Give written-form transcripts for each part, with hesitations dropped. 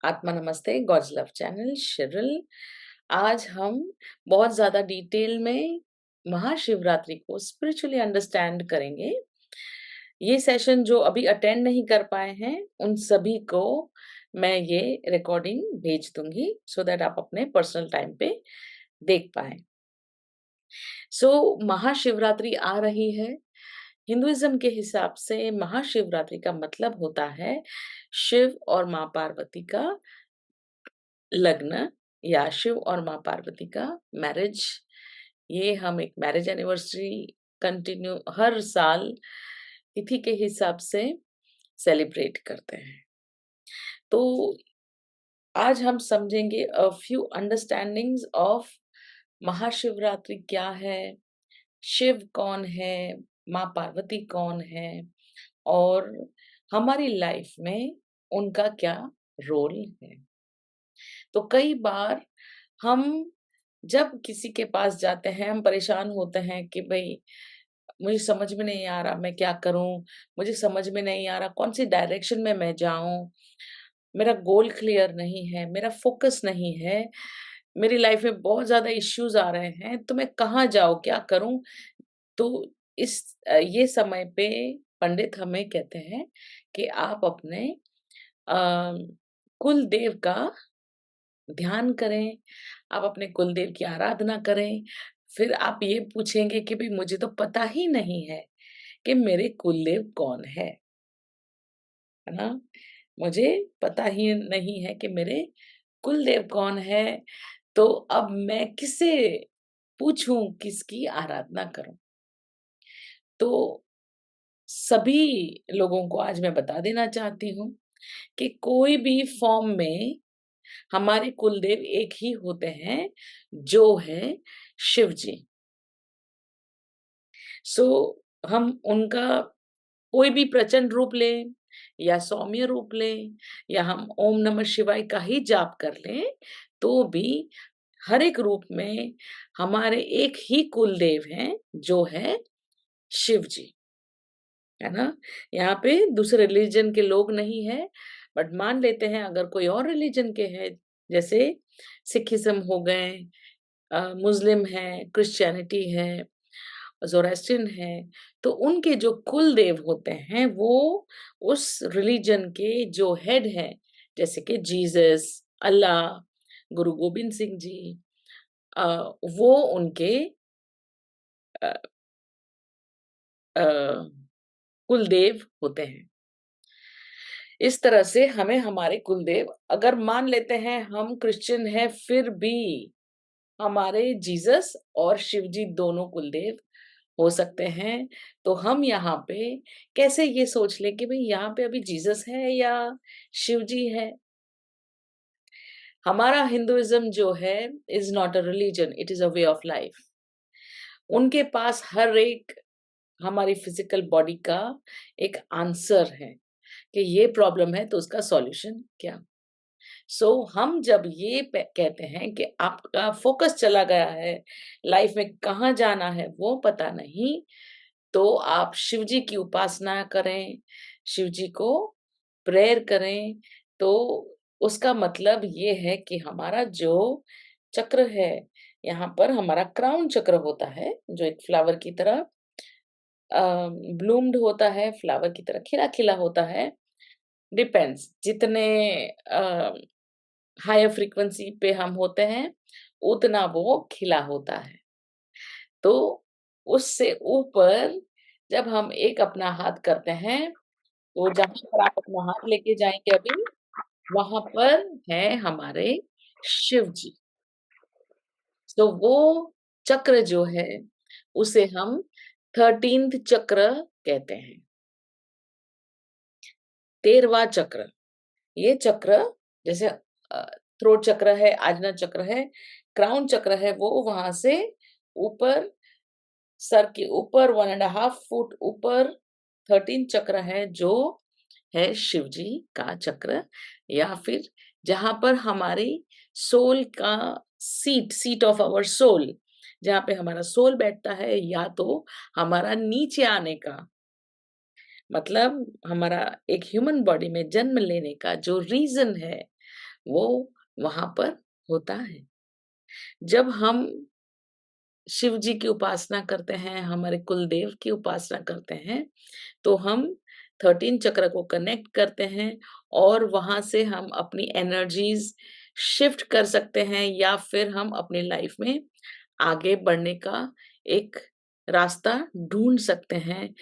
आत्मा नमस्ते, God's love channel शिरिल। आज हम बहुत ज़्यादा डिटेल में महाशिवरात्रि को स्पिरिचुअली अंडरस्टैंड करेंगे। ये सेशन जो अभी अटेंड नहीं कर पाए हैं, उन सभी को मैं ये रिकॉर्डिंग भेज दूँगी सो दैट आप अपने पर्सनल टाइम पे देख पाएँ। महाशिवरात्रि आ रही है। हिंदुइज्म के हिसाब से महाशिवरात्रि का मतलब होता है शिव और माँ पार्वती का लग्न या शिव और माँ पार्वती का मैरिज। ये हम एक मैरिज एनिवर्सरी कंटिन्यू हर साल तिथि के हिसाब से सेलिब्रेट करते हैं। तो आज हम समझेंगे a few understandings of Mahashivratri क्या है, शिव कौन है, माँ पार्वती कौन है और हमारी लाइफ में उनका क्या रोल है। तो कई बार हम जब किसी के पास जाते हैं, हम परेशान होते हैं कि भई मुझे समझ में नहीं आ रहा मैं क्या करूँ? मुझे समझ में नहीं आ रहा कौन-सी डायरेक्शन में मैं जाऊँ? मेरा गोल क्लियर नहीं है, मेरा फ़ोकस नहीं है, मेरी लाइफ़ में बहुत ज़्यादा इश्यूज़ आ रहे हैं, तो मैं कहाँ जाऊँ, क्या करूँ? तो ये समय पे पंडित हमें कहते हैं कि आप अपने अ, कुल देव का ध्यान करें, आप अपने कुलदेव की आराधना करें। फिर आप ये पूछेंगे कि भई मुझे तो पता ही नहीं है कि मेरे कुलदेव कौन है ना? मुझे पता ही नहीं है कि मेरे कुलदेव कौन है, तो अब मैं किससे पूछूँ, किसकी आराधना करूँ? तो सभी लोगों को आज मैं बता देना चाहती हूँ कि कोई भी फ़ॉर्म में हमारे कुलदेव एक ही होते हैं, जो है शिव जी। सो हम उनका कोई भी प्रचंड रूप लें या सौम्य रूप लें या हम ओम नमः शिवाय का ही जाप कर लें, तो भी हर एक रूप में हमारे एक ही कुलदेव हैं, जो है शिव जी, है ना? यहाँ पे दूसरे रिलीजन के लोग नहीं हैं, बट मान लेते हैं अगर कोई और रिलीजन के हैं, जैसे सिखिज़्म हो गए, मुस्लिम हैं, क्रिश्चियनिटी है, ज़ोरास्ट्रियन है, तो उनके जो कुल देव होते हैं, वो उस रिलीजन के जो हेड हैं, जैसे कि जीसस, अल्लाह, गुरु गोबिंद सिंह जी, अ, वो उनके अ अ, कुलदेव होते हैं। इस तरह से हमें हमारे कुलदेव अगर मान लेते हैं हम क्रिश्चियन हैं, फिर भी हमारे जीसस और शिव जी दोनों कुलदेव हो सकते हैं। तो हम यहाँ पे कैसे ये सोच लें कि भई यहाँ पे अभी जीसस है या शिव जी है? हमारा हिंदुइज़्म जो है is not a religion, it is a way of life. उनके पास हर एक हमारी फिज़िकल बॉडी का एक आंसर है कि ये प्रॉब्लम है तो उसका सॉल्यूशन क्या? हम जब ये कहते हैं कि आपका फोकस चला गया है, लाइफ में कहाँ जाना है वो पता नहीं, तो आप शिव जी की उपासना करें, शिव जी को प्रेयर करें, तो उसका मतलब ये है कि हमारा जो चक्र है, यहाँ पर हमारा क्राउन चक्र होता है, जो एक फ्लावर की तरह अ, ब्लूम्ड होता है, फ्लावर की तरह खिला-खिला होता है, डिपेंड्स जितने अ हायर फ्रीक्वेंसी पे हम होते हैं, उतना वो खिला होता है। तो उससे ऊपर जब हम एक अपना हाथ करते हैं, तो जहाँ पर आप अपना हाथ लेके जाएँगे अभी, वहाँ पर हैं हमारे शिव जी। तो वो चक्र जो है, उसे हम 13th चक्र कहते हैं, 13वाँ चक्र। ये चक्र जैसे थ्रोट चक्र है, आज्ञा चक्र है, क्राउन चक्र है, वो वहाँ से ऊपर सर के ऊपर 1 एंड हाफ फुट ऊपर 13 चक्र है, जो है शिव जी का चक्र या फिर जहाँ पर हमारी सोल का सीट ऑफ आवर सोल, जहाँ पे हमारा सोल बैठता है या तो हमारा नीचे आने का मतलब हमारा एक ह्यूमन बॉडी में जन्म लेने का जो रीज़न है, वो वहाँ पर होता है। जब हम शिव जी की उपासना करते हैं, हमारे कुलदेव की उपासना करते हैं, तो हम 13 चक्र को कनेक्ट करते हैं और वहाँ से हम अपनी एनर्जीज़ शिफ्ट कर सकते हैं या फिर हम अपनी लाइफ में आगे बढ़ने का एक रास्ता ढूँढ सकते हैं।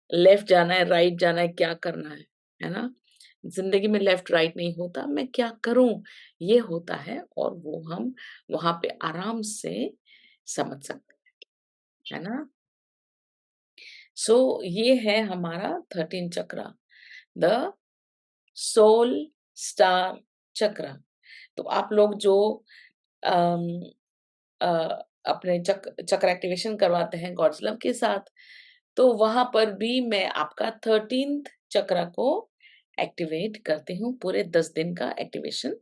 लेफ्ट जाना है, राइट जाना है, क्या करना है ना? ज़िंदगी में लेफ्ट राइट नहीं होता, मैं क्या करूँ? ये होता है और वो हम वहाँ पे आराम से समझ सकते हैं, है ना? सो ये है हमारा 13 चक्रा, द सोल स्टार चक्रा। तो आप लोग जो अम, अ, अपने चक्र एक्टिवेशन करवाते हैं गॉड्स लव के साथ, तो वहाँ पर भी मैं आपका 13th चक्र को एक्टिवेट करती हूँ। पूरे 10 दिन का एक्टिवेशन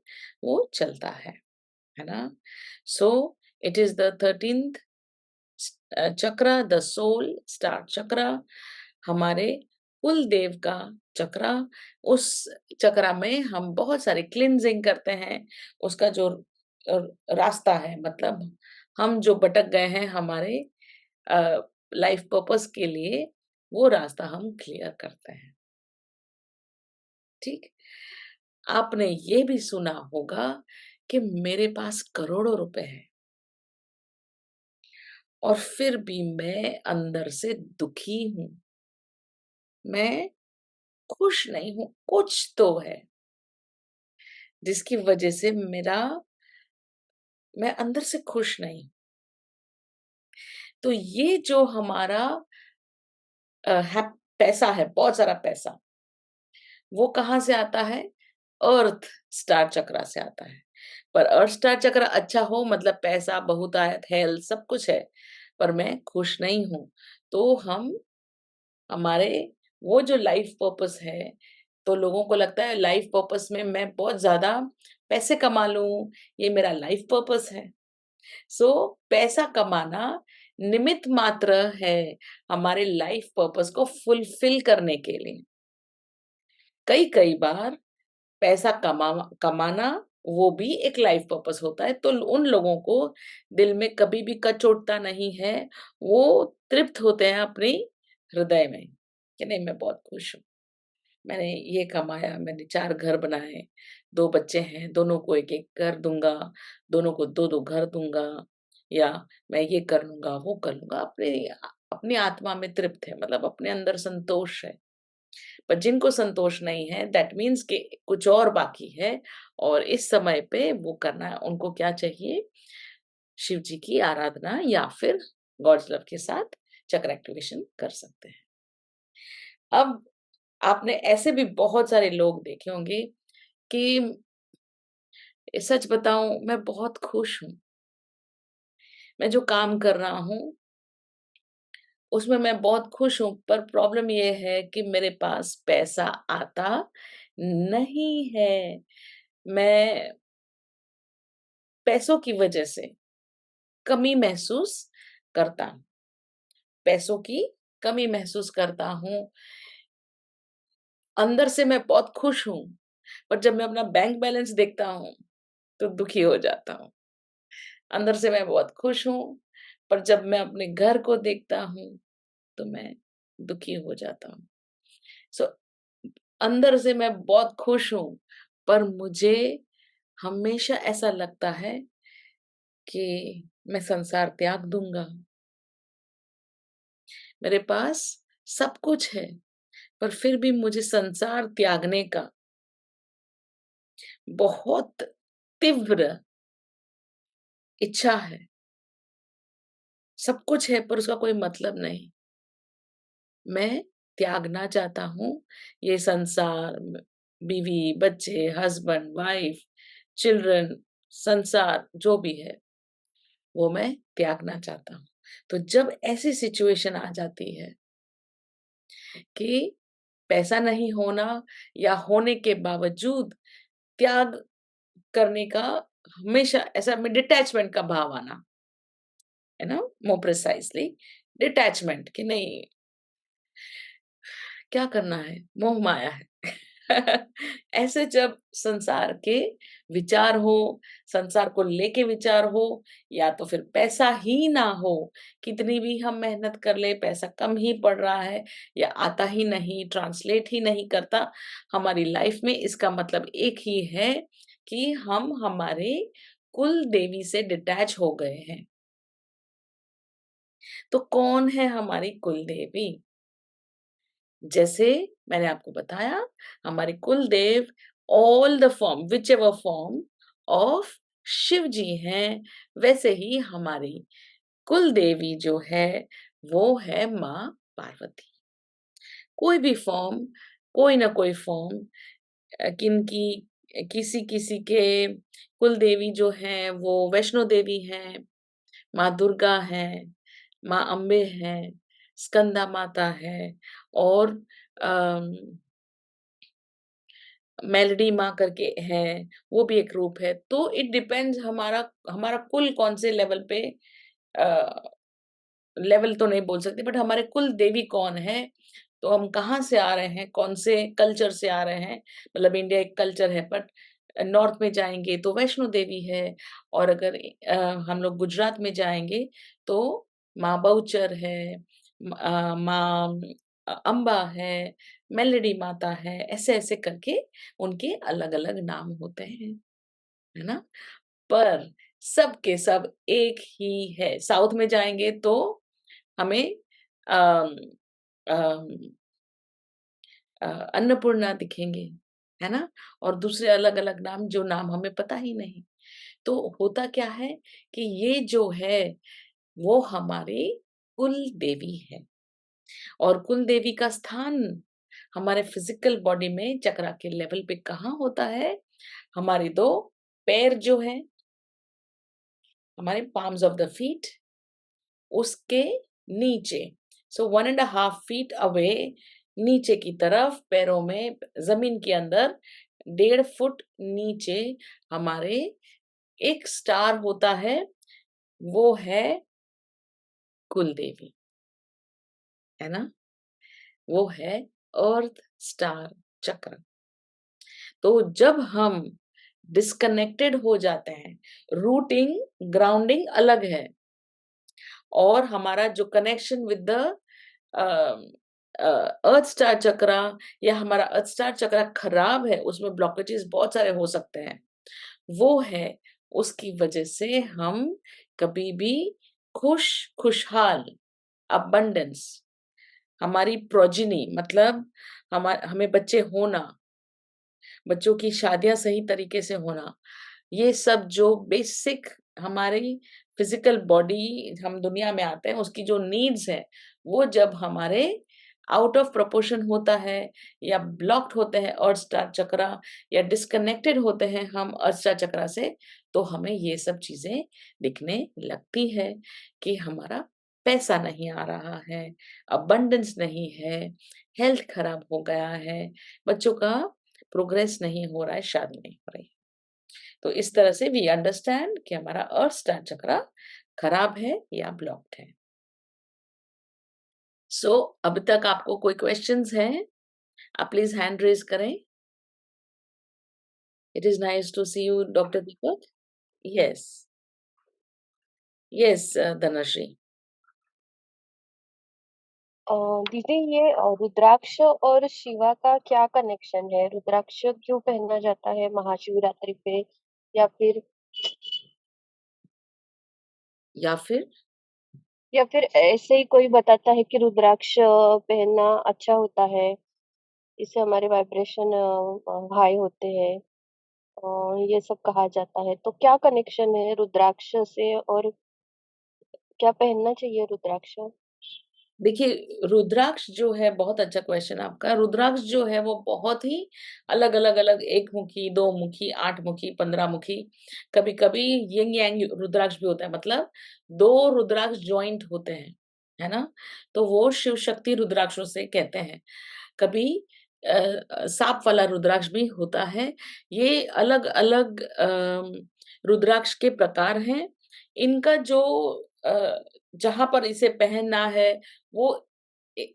वो चलता है ना? So it is the 13th चक्र, द सोल स्टार चक्र, हमारे कुल देव का चक्रा। उस चक्रा में हम बहुत सारे क्लींजिंग करते हैं। उसका जो अ, रास्ता है, मतलब हम जो भटक गए हैं हमारे लाइफ पर्पस के लिए, वो रास्ता हम क्लियर करते हैं। ठीक? आपने ये भी सुना होगा कि मेरे पास करोड़ों रुपए हैं और फिर भी मैं अंदर से दुखी हूँ। मैं खुश नहीं हूँ, कुछ तो है, जिसकी वजह से मैं अंदर से खुश नहीं हूँ। तो ये जो हमारा अ, है पैसा है, बहुत सारा पैसा, वो कहाँ से आता है? अर्थ स्टार चक्रा से आता है। पर अर्थ स्टार चक्र अच्छा हो मतलब पैसा, बहुतायत, हेल्थ सब कुछ है, पर मैं खुश नहीं हूँ। तो हमारे वो जो लाइफ पर्पस है, तो लोगों को लगता है लाइफ पर्पस में मैं बहुत ज़्यादा पैसे कमा लूँ, ये मेरा लाइफ पर्पस है। सो पैसा कमाना निमित्त मात्र है हमारे लाइफ पर्पस को फुलफिल करने के लिए। कई-कई बार पैसा कमाना वो भी एक लाइफ पर्पस होता है, तो उन लोगों को दिल में कभी भी कचोटता नहीं है, वो तृप्त होते हैं अपने हृदय में, कि नहीं मैं बहुत खुश हूँ। मैंने ये कमाया, मैंने 4 घर बनाए, 2 बच्चे हैं, दोनों को 1-1 घर दूँगा, दोनों को 2-2 घर दूँगा, या मैं ये कर लूँगा, वो कर लूँगा। अपनी आत्मा में तृप्त है, मतलब अपने अंदर संतोष है। पर जिनको संतोष नहीं है, दैट मीन्स कि कुछ और बाकी है और इस समय पे वो करना उनको क्या चाहिए? शिव जी की आराधना या फिर गॉड्स लव के साथ चक्र एक्टिवेशन कर सकते हैं। अब आपने ऐसे भी बहुत सारे लोग देखे होंगे कि सच बताऊँ मैं बहुत खुश हूँ। मैं जो काम कर रहा हूँ, उसमें मैं बहुत खुश हूँ, पर प्रॉब्लम ये है कि मेरे पास पैसा आता नहीं है। मैं पैसों की वजह से कमी महसूस करता हूँ, पैसों की कमी महसूस करता हूँ। अंदर से मैं बहुत खुश हूँ, पर जब मैं अपना बैंक बैलेंस देखता हूँ, तो दुखी हो जाता हूँ। अंदर से मैं बहुत खुश हूँ, पर जब मैं अपने घर को देखता हूँ, तो मैं दुखी हो जाता हूँ। सो अंदर से मैं बहुत खुश हूँ, पर मुझे हमेशा ऐसा लगता है कि मैं संसार त्याग दूँगा। मेरे पास सब कुछ है, पर फिर भी मुझे संसार त्यागने का बहुत तीव्र इच्छा है। सब कुछ है पर उसका कोई मतलब नहीं। मैं त्यागना चाहता हूँ ये संसार, बीवी, बच्चे, हस्बैंड, वाइफ, चिल्ड्रन, संसार जो भी है, वो मैं त्यागना चाहता हूँ। तो जब ऐसी सिचुएशन आ जाती है कि पैसा नहीं होना या होने के बावजूद त्याग करने का हमेशा ऐसा में डिटैचमेंट का भाव आना, है ना? मोर प्रिसाइज़ली डिटैचमेंट कि नहीं क्या करना है? मोह माया है। ऐसे जब संसार के विचार हो, संसार को लेके विचार हो, या तो फिर पैसा ही ना हो, कितनी भी हम मेहनत कर ले, पैसा कम ही पड़ रहा है या आता ही नहीं, ट्रांसलेट ही नहीं करता हमारी लाइफ में, इसका मतलब एक ही है कि हम हमारे कुल देवी से डिटैच हो गए हैं। तो कौन है हमारी कुल देवी? जैसे मैंने आपको बताया, हमारे कुल देव all the form, whichever form of Shiv ji हैं, वैसे ही हमारी कुल देवी जो है वो है माँ पार्वती। कोई भी फॉर्म, कोई ना कोई फॉर्म, किनकी किसी-किसी के कुल देवी जो हैं वो वैष्णो देवी हैं, माँ दुर्गा हैं, माँ अम्बे हैं, स्कंदा माता है, और अम, मेलोडी माँ करके है, वो भी एक रूप है। तो इट डिपेंड्स हमारा हमारा कुल कौन से लेवल पे, अ, लेवल तो नहीं बोल सकते, बट हमारे कुल देवी कौन है, तो हम कहाँ से आ रहे हैं, कौन से कल्चर से आ रहे हैं। मतलब इंडिया एक कल्चर है, बट नॉर्थ में जाएँगे तो वैष्णो देवी है, और अगर हम लोग गुजरात में जाएँगे तो माँ बहुचर है, माँ अम्बा है, मेलोडी माता है, ऐसे-ऐसे करके उनके अलग-अलग नाम होते हैं, है ना? पर सब के सब एक ही है। साउथ में जाएँगे तो हमें अम अम अन्नपूर्णा दिखेंगे, है ना? और दूसरे अलग-अलग नाम, जो नाम हमें पता ही नहीं। तो होता क्या है कि ये जो है वो हमारी कुल देवी है, और कुल देवी का स्थान हमारे फिज़िकल बॉडी में चक्रा के लेवल पे कहाँ होता है? हमारी 2 पैर जो हैं, हमारे पाल्म्स ऑफ द फीट, उसके नीचे, सो 1 and a half feet away, नीचे की तरफ पैरों में, ज़मीन के अंदर 1.5 फुट नीचे हमारे एक स्टार होता है, वो है कुल देवी, है ना? वो है अर्थ स्टार चक्र। तो जब हम डिस्कनेक्टेड हो जाते हैं, रूटिंग, ग्राउंडिंग अलग है, और हमारा जो connection with the uh earth star chakra, या हमारा अर्थ स्टार चक्रा खराब है, उसमें ब्लॉकेजेस बहुत सारे हो सकते हैं। वो है, उसकी वजह से हम कभी भी खुशहाल, अबंडेंस, हमारी प्रोजेनी, मतलब हमें बच्चे होना, बच्चों की शादियाँ सही तरीके से होना, ये सब जो बेसिक हमारी फिजिकल बॉडी, हम दुनिया में आते हैं उसकी जो नीड्स हैं, वो जब हमारे आउट ऑफ प्रोपोर्शन होता है, या ब्लॉक्ड होते हैं अर्थ स्टार चक्रा, या डिस्कनेक्टेड होते हैं हम अर्थ स्टार चक्रा से, तो हमें ये सब चीजें दिखने लगती है कि हमारा पैसा नहीं आ रहा है, अबंडेंस नहीं है, हेल्थ खराब हो गया है, बच्चों का प्रोग्रेस नहीं हो रहा है, शादी नहीं हो रही। तो इस तरह से वी अंडरस्टैंड कि हमारा अर्थ स्टार चक्रा खराब है या ब्लॉक्ड है। सो अभी तक आपको कोई क्वेश्चंस हैं? आप प्लीज हैंड रेज करें। It is nice to see you doctor Deepak. Yes, yes Dhanashree. Uh, दीदी ये रुद्राक्ष और शिवा का क्या कनेक्शन है? रुद्राक्ष क्यों पहना जाता है महाशिवरात्रि पे? या फिर या फिर ऐसे ही कोई बताता है कि रुद्राक्ष पहनना अच्छा होता है, इससे हमारे वाइब्रेशन हाई होते हैं, ये सब कहा जाता है। तो क्या कनेक्शन है रुद्राक्ष से, और क्या पहनना चाहिए रुद्राक्ष? देखिए, रुद्राक्ष जो है, बहुत अच्छा क्वेश्चन आपका। रुद्राक्ष जो है वो बहुत ही अलग-अलग, एक मुखी, 2 मुखी, 8 मुखी, 15 मुखी, कभी-कभी यिन यांग रुद्राक्ष भी होता है, मतलब 2 रुद्राक्ष जॉइंट होते हैं, है ना? तो वो शिव शक्ति रुद्राक्षों से कहते हैं। कभी साँप वाला रुद्राक्ष भी होता है। ये अलग-अलग रुद्राक्ष के प्रकार हैं। इनका जो अ, जहाँ पर इसे पहनना है, वो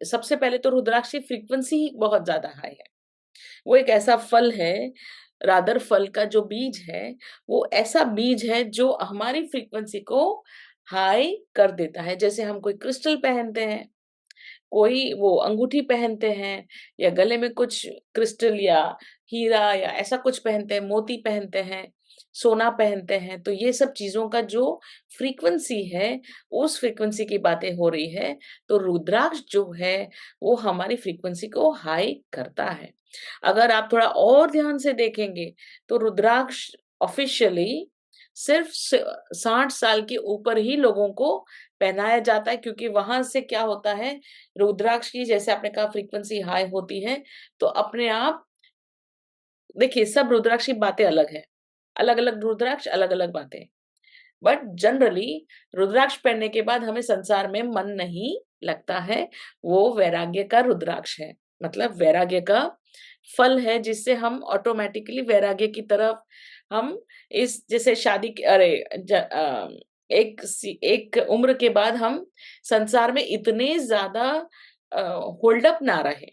सबसे पहले तो रुद्राक्ष की फ्रीक्वेंसी ही बहुत ज़्यादा हाई है। वो एक ऐसा फल है, रादर फल का जो बीज है, वो ऐसा बीज है जो हमारी फ्रीक्वेंसी को हाई कर देता है। जैसे हम कोई क्रिस्टल पहनते हैं, कोई वो अंगूठी पहनते हैं या गले में कुछ क्रिस्टल या हीरा या ऐसा कुछ पहनते हैं, मोती पहनते हैं, सोना पहनते हैं, तो ये सब चीज़ों का जो फ्रीक्वेंसी है, उस फ्रीक्वेंसी की बातें हो रही है। तो रुद्राक्ष जो है, वो हमारी फ्रीक्वेंसी को हाई करता है। अगर आप थोड़ा और ध्यान से देखेंगे, तो रुद्राक्ष ऑफ़िशियली सिर्फ़ 60 साल के ऊपर ही लोगों को पहनाया जाता है, क्योंकि वहाँ से क्या होता है, रुद्राक्ष की जैसे आपने कहा फ्रीक्वेंसी हाई होती है, तो अपने आप देखिए सब रुद्राक्ष की बातें अलग हैं। अलग-अलग रुद्राक्ष, अलग-अलग बातें। बट जनरली रुद्राक्ष पहनने के बाद हमें संसार में मन नहीं लगता है, वो वैराग्य का रुद्राक्ष है। मतलब वैराग्य का फल है, जिससे हम ऑटोमैटिकली वैराग्य की तरफ हम इस जैसे शादी के एक उम्र के बाद हम संसार में इतने ज़्यादा अ, होल्ड अप ना रहें।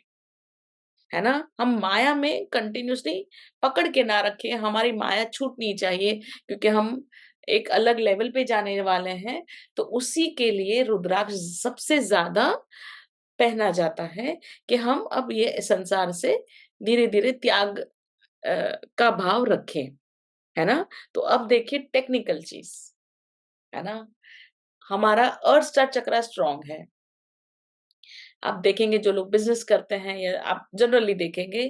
है ना? हम माया में कंटिन्यूअसली पकड़ के ना रखें, हमारी माया छूटनी चाहिए, क्योंकि हम एक अलग लेवल पे जाने वाले हैं, तो उसी के लिए रुद्राक्ष सबसे ज़्यादा पहना जाता है कि हम अब ये संसार से धीरे-धीरे त्याग का भाव रखें, है ना? तो अब देखिए टेक्निकल चीज़, है ना? हमारा अर्थ स्टार चक्रा स्ट्रॉन्ग है। आप देखेंगे जो लोग बिज़नेस करते हैं या आप जनरली देखेंगे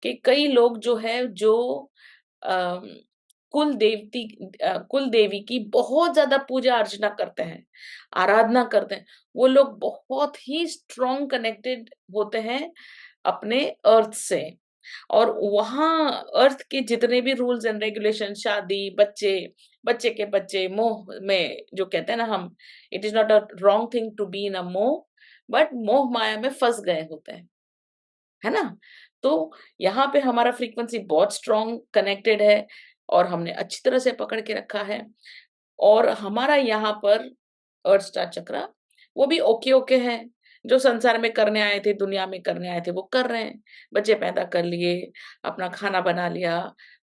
कि कई लोग जो है जो अम, कुल देवी की बहुत ज़्यादा पूजा अर्चना करते हैं, आराधना करते हैं। वो लोग बहुत ही स्ट्रॉन्ग कनेक्टेड होते हैं अपने अर्थ से। और वहाँ अर्थ के जितने भी रूल्स एंड रेगुलेशन शादी, बच्चे, बच्चे के बच्चे, मोह में जो कहते हैं ना हम, it is not a wrong thing to be in a moh, but मोह माया में फँस गए होते हैं, है ना? तो यहाँ पे हमारा फ्रीक्वेंसी बहुत स्ट्रॉन्ग कनेक्टेड है और हमने अच्छी तरह से पकड़ के रखा है और हमारा यहाँ पर अर्थ स्टार चक्रा, वो भी ओके-ओके है। जो संसार में करने आए थे, दुनिया में करने आए थे, वो कर रहे हैं। बच्चे पैदा कर लिए, अपना खाना बना लिया,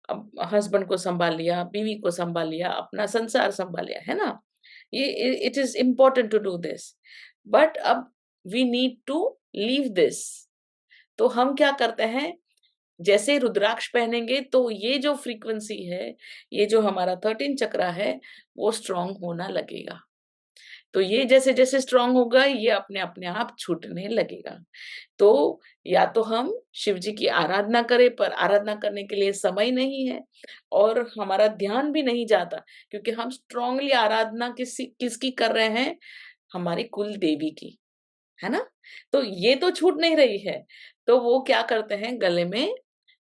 अब हस्बैंड को सँभाल लिया, बीवी को सँभाल लिया, अपना संसार सँभाल लिया, है ना? ये it is important to do this. But अब we need to leave this. तो हम क्या करते हैं, जैसे रुद्राक्ष पहनेंगे तो ये जो फ्रीक्वेंसी है, ये जो हमारा 13 चक्रा है, वो स्ट्रॉन्ग होना लगेगा। तो ये जैसे-जैसे स्ट्रॉन्ग होगा, ये अपने आप छूटने लगेगा। तो या तो हम शिव जी की आराधना करें, पर आराधना करने के लिए समय नहीं है और हमारा ध्यान भी नहीं जाता, क्योंकि हम स्ट्रॉन्गली आराधना किसकी कर रहे हैं? हमारी कुल देवी की, है ना? तो ये तो छूट नहीं रही है, तो वो क्या करते हैं, गले में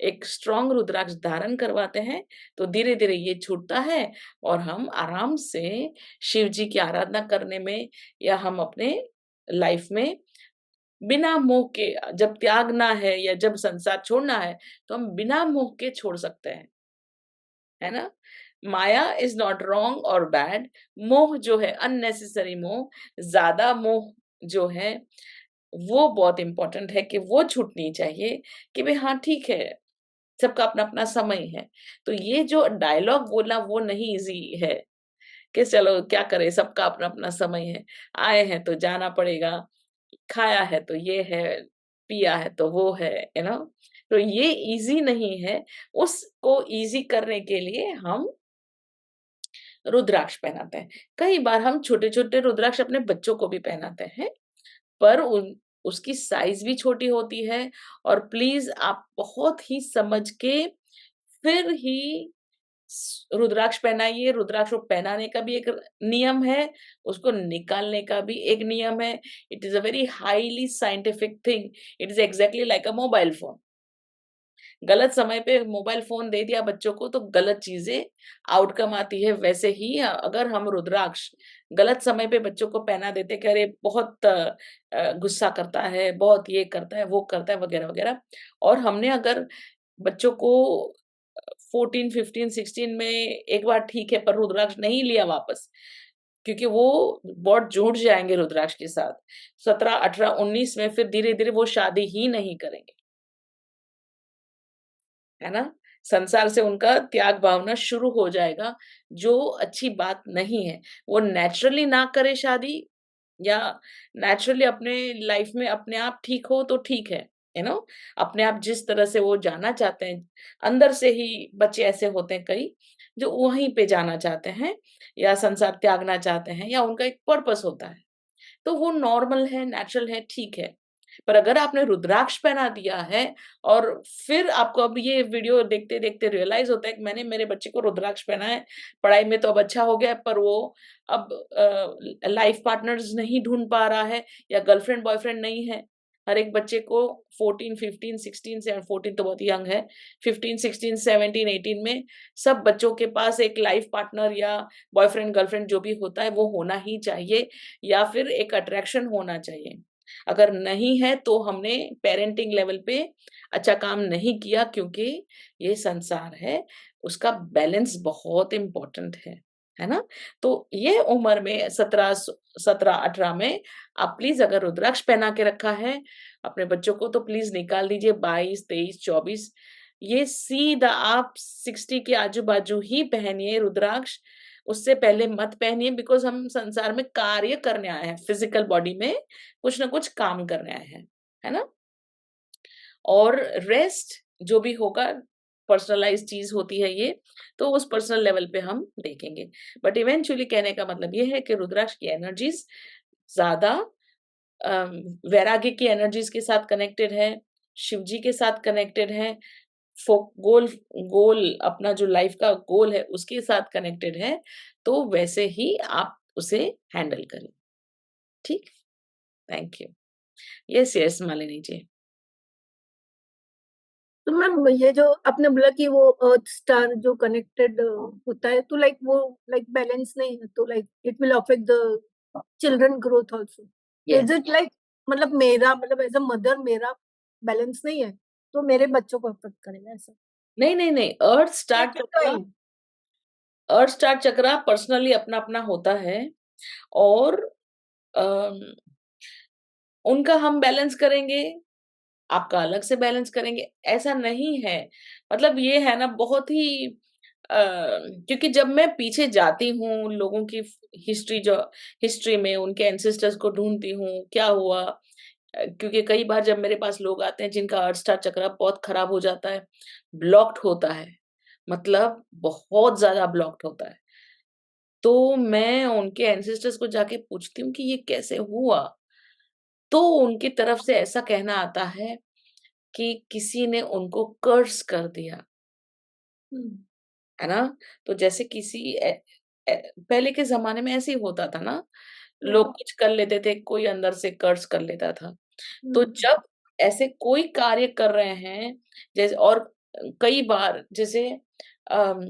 एक स्ट्रॉन्ग रुद्राक्ष धारण करवाते हैं, तो धीरे-धीरे ये छूटता है और हम आराम से शिव जी की आराधना करने में या हम अपने लाइफ में बिना मोह के, जब त्यागना है या जब संसार छोड़ना है, तो हम बिना मोह के छोड़ सकते हैं, है ना? माया इज़ नॉट रॉन्ग और बैड, मोह जो है अननेसेसरी मोह, ज़्यादा मोह जो है, वो बहुत इम्पोर्टेंट है कि वो छूटनी चाहिए कि भई हाँ, ठीक है, सबका अपना-अपना समय है। तो ये जो डायलॉग बोलना वो नहीं ईज़ी है, कि चलो क्या करें, सबका अपना-अपना समय है। आए हैं तो जाना पड़ेगा, खाया है तो ये है, पिया है तो वो है, यू नो? तो ये ईज़ी नहीं है, उसको ईज़ी करने के लिए हम रुद्राक्ष पहनाते हैं। कई बार हम छोटे-छोटे रुद्राक्ष अपने बच्चों को भी पहनाते हैं, पर उन उसकी साइज़ भी छोटी होती है और प्लीज़ आप बहुत ही समझ के फिर ही रुद्राक्ष पहनाइए, रुद्राक्ष को पहनाने का भी एक नियम है, उसको निकालने का भी एक नियम है। It is a very highly scientific thing, it is exactly like a mobile phone. गलत समय पे मोबाइल फ़ोन दे दिया बच्चों को तो गलत चीज़ें आउटकम आती है। वैसे ही अगर हम रुद्राक्ष गलत समय पे बच्चों को पहना देते कि अरे बहुत गुस्सा करता है, बहुत ये करता है, वो करता है वग़ैरह-वग़ैरह और हमने अगर बच्चों को 14, 15, 16 में एक बार ठीक है, पर रुद्राक्ष नहीं लिया वापस, क्योंकि वो बहुत जुड़ जाएँगे रुद्राक्ष के साथ। 17, 18, 19 में फिर धीरे-धीरे वो शादी ही नहीं करेंगे। है ना? संसार से उनका त्याग भावना शुरू हो जाएगा, जो अच्छी बात नहीं है। वो नेचुरली ना करे शादी या नेचुरली अपने लाइफ में अपने आप ठीक हो तो ठीक है, यू नो? अपने आप जिस तरह से वो जाना चाहते हैं, अंदर से ही बच्चे ऐसे होते हैं कई, जो वहीं पे जाना चाहते हैं या संसार त्यागना चाहते हैं या उनका एक पर्पस होता है। तो वो नॉर्मल है, नेचुरल है, ठीक है। पर अगर आपने रुद्राक्ष पहना दिया है और फिर आपको अब ये वीडियो देखते-देखते रियलाइज़ होता है कि मैंने मेरे बच्चे को रुद्राक्ष पहना है, पढ़ाई में तो अब अच्छा हो गया है, पर वो अब लाइफ पार्टनर्स नहीं ढूँढ पा रहा है या गर्लफ्रेंड बॉयफ्रेंड नहीं है। हर एक बच्चे को 14, 15, 16 से 14 तो बहुत यंग है, 15, 16, 17, 18 में सब बच्चों के पास एक लाइफ पार्टनर या बॉयफ्रेंड गर्लफ्रेंड जो भी होता है वो होना ही चाहिए या फिर एक अट्रैक्शन होना चाहिए। अगर नहीं है तो हमने पेरेंटिंग लेवल पे अच्छा काम नहीं किया क्योंकि ये संसार है, उसका बैलेंस बहुत इम्पोर्टेंट है ना? तो ये उम्र में 17-18 में आप प्लीज़ अगर रुद्राक्ष पहना के रखा है, अपने बच्चों को तो प्लीज़ निकाल दीजिए 22, 23, 24 ये सीधा आप 60 के आजू-बाजू ही पहनिए रुद्राक्ष उससे पहले मत पहनिए बिकॉज़ हम संसार में कार्य करने आए हैं, फिज़िकल बॉडी में कुछ न कुछ काम करने आए हैं, है ना? और रेस्ट जो भी होगा पर्सनलाइज़्ड चीज़ होती है ये, तो उस पर्सनल लेवल पे हम देखेंगे। बट इवेंचुअली कहने का मतलब ये है कि रुद्राक्ष की एनर्जीज़ ज़्यादा अम, वैराग्य की एनर्जीज़ के साथ कनेक्टेड है, शिव जी के साथ कनेक्टेड है, फो गोल गोल अपना जो लाइफ़ का गोल है उसके साथ कनेक्टेड है, तो वैसे ही आप उसे हैंडल करें। ठीक? Thank you. Yes, yes Malini ji. तो मैम ये जो आपने बोला कि वो अर्थ स्टार जो कनेक्टेड होता है तो लाइक वो लाइक बैलेंस नहीं है तो like it will affect the children growth also is yes. It like मतलब मेरा मतलब एज अ मदर मेरा बैलेंस नहीं है तो मेरे बच्चों को अफेक्ट करेगा ऐसा नहीं, नहीं, नहीं, अर्थ स्टार चक्रा पर्सनली अपना-अपना होता है और अम, उनका हम बैलेंस करेंगे, आपका अलग से बैलेंस करेंगे, ऐसा नहीं है। मतलब ये है ना बहुत ही क्योंकि जब मैं पीछे जाती हूँ, लोगों की हिस्ट्री में उनके एंसेस्टर्स को ढूँढती हूँ, क्या हुआ? क्योंकि कई बार जब मेरे पास लोग आते हैं जिनका अर्थ स्टार चक्र बहुत खराब हो जाता है, ब्लॉक्ड होता है, मतलब बहुत ज़्यादा ब्लॉक्ड होता है। तो मैं उनके एंसेस्टर्स को जाके पूछती हूँ कि ये कैसे हुआ? तो उनकी तरफ से ऐसा कहना आता है कि किसी ने उनको कर्स कर दिया, है ना? तो जैसे किसी पहले के ज़माने में ऐसे ही होता था ना, लोग कुछ कर लेते थे, कोई अंदर से कर्स कर लेता था। तो जब ऐसे कोई कार्य कर रहे हैं, जैसे और कई बार जैसे अम,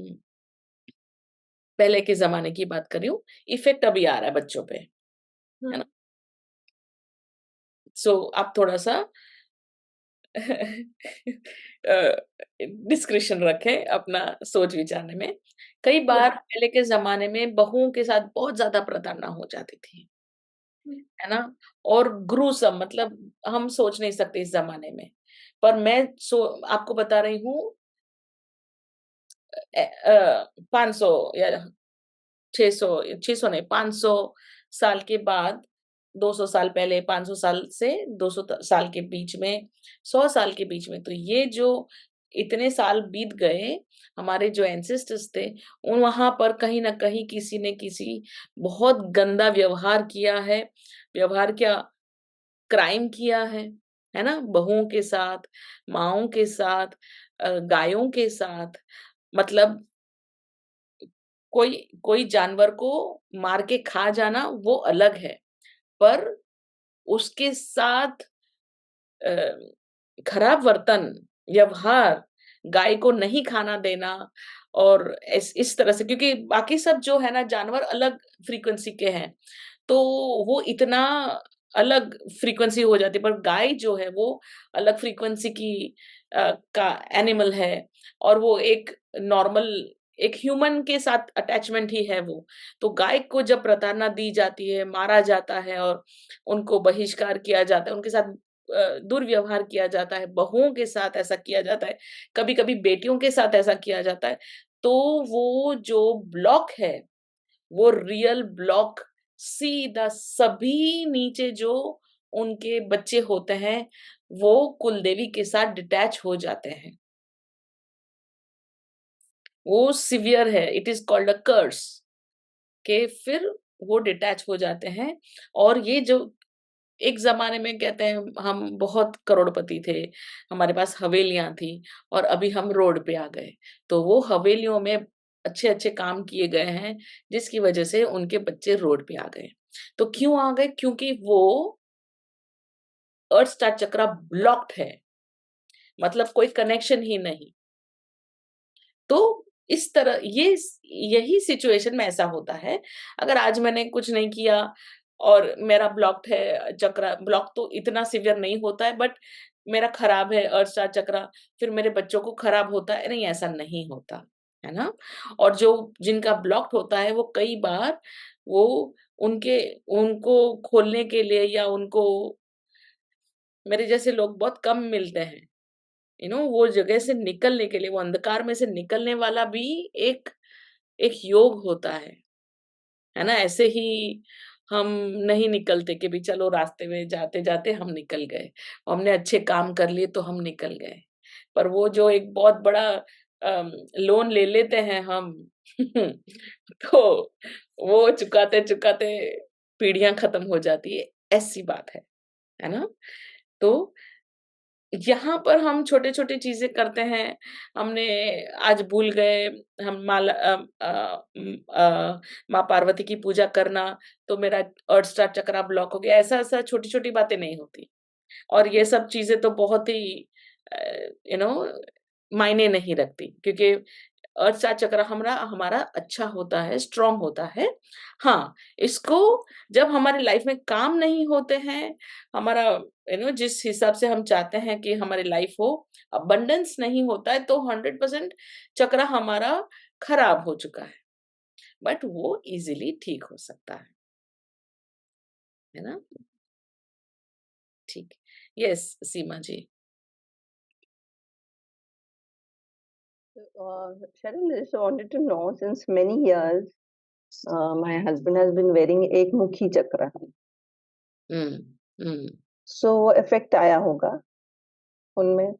पहले के ज़माने की बात कर रही हूँ, इफ़ेक्ट अभी आ रहा है बच्चों पे, है ना? सो आप थोड़ा-सा डिस्क्रिशन रखें अपना सोच विचारने में। कई बार पहले के ज़माने में बहुओं के साथ बहुत ज़्यादा प्रताड़ना हो जाती थी, है ना? और ग्रूसम मतलब हम सोच नहीं सकते इस ज़माने में। पर मैं आपको बता रही हूँ 500 या 600 600 नहीं 500 साल के बाद 200 साल पहले 500 साल से 200 साल के बीच में 100 साल के बीच में तो ये जो इतने साल बीत गए हमारे जो एंसेस्टर्स थे उन वहां पर कहीं ना कहीं किसी ने किसी बहुत गंदा व्यवहार किया है व्यवहार क्या क्राइम किया है ना बहुओं के साथ माओं के साथ गायों के साथ मतलब कोई कोई जानवर को मार के खा जाना वो अलग है, पर उसके साथ अ, खराब व्यवहार, गाय को नहीं खाना देना और इस तरह से क्योंकि बाकी सब जो है ना जानवर अलग फ्रीक्वेंसी के हैं, तो वो इतना अलग फ्रीक्वेंसी हो जाती है, पर गाय जो है वो अलग फ्रीक्वेंसी की का एनिमल है और वो एक नॉर्मल एक ह्यूमन के साथ अटैचमेंट ही है वो। तो गाय को जब प्रताड़ना दी जाती है, मारा जाता है और उनको बहिष्कार किया जाता है, उनके साथ दुर्व्यवहार किया जाता है, बहुओं के साथ ऐसा किया जाता है, कभी-कभी बेटियों के साथ ऐसा किया जाता है, तो वो जो ब्लॉक है, वो रियल ब्लॉक सीधा सभी नीचे जो उनके बच्चे होते हैं, वो कुलदेवी के साथ डिटैच हो जाते हैं। वो सिवियर है, इट इज़ कॉल्ड अ कर्स कि फिर वो डिटैच हो जाते हैं और ये जो एक ज़माने में कहते हैं हम बहुत करोड़पति थे, हमारे पास हवेलियाँ थी और अभी हम रोड पे आ गए। तो वो हवेलियों में अच्छे-अच्छे काम किए गए हैं, जिसकी वजह से उनके बच्चे रोड पे आ गए। तो क्यों आ गए? क्योंकि वो अर्थ स्टार चक्रा ब्लॉक्ड है, मतलब कोई कनेक्शन ही नहीं। तो इस तरह यही सिचुएशन में ऐसा होता है, अगर आज मैंने कुछ नहीं किया और मेरा ब्लॉक्ड है चक्रा ब्लॉक तो इतना सीवियर नहीं होता है बट मेरा खराब है अर्थ स्टार चक्रा, फिर मेरे बच्चों को खराब होता है, नहीं ऐसा नहीं होता, है ना? और जो जिनका ब्लॉक्ड होता है वो कई बार वो उनके उनको खोलने के लिए या उनको मेरे जैसे लोग बहुत कम मिलते हैं। वो जगह से निकलने के लिए, वो अंधकार में से निकलने वाला भी एक एक योग होता है ना? ऐसे ही हम नहीं निकलते कि भी चलो रास्ते में जाते-जाते हम निकल गए। हमने अच्छे काम कर लिए तो हम निकल गए। पर वो जो एक बहुत बड़ा लोन ले लेते हैं हम तो वो चुकाते-चुकाते पीढ़ियाँ खत्म हो जाती है, ऐसी बात है ना? तो यहाँ पर हम छोटे-छोटे चीज़ें करते हैं, हमने आज भूल गए हम माँ पार्वती की पूजा करना, तो मेरा अर्थ स्टार चक्रा ब्लॉक हो गया, ऐसा-ऐसा छोटी-छोटी बातें नहीं होती। और ये सब चीज़ें तो बहुत ही अ, यू नो मायने नहीं रखती क्योंकि अर्थ चक्र हमारा अच्छा होता है, स्ट्रॉन्ग होता है। हाँ, इसको जब हमारी लाइफ में काम नहीं होते हैं, हमारा जिस हिसाब से हम चाहते हैं कि हमारी लाइफ हो, अबंडेंस नहीं होता है, तो 100% चक्र हमारा खराब हो चुका है। बट वो इज़िली ठीक हो सकता है ना? ठीक। Yes, Seema ji. Sharon, I just wanted to know, since many years, my husband has been wearing एक मुखी चक्र, हुँ, हुँ, so वो effect आया होगा उनमें,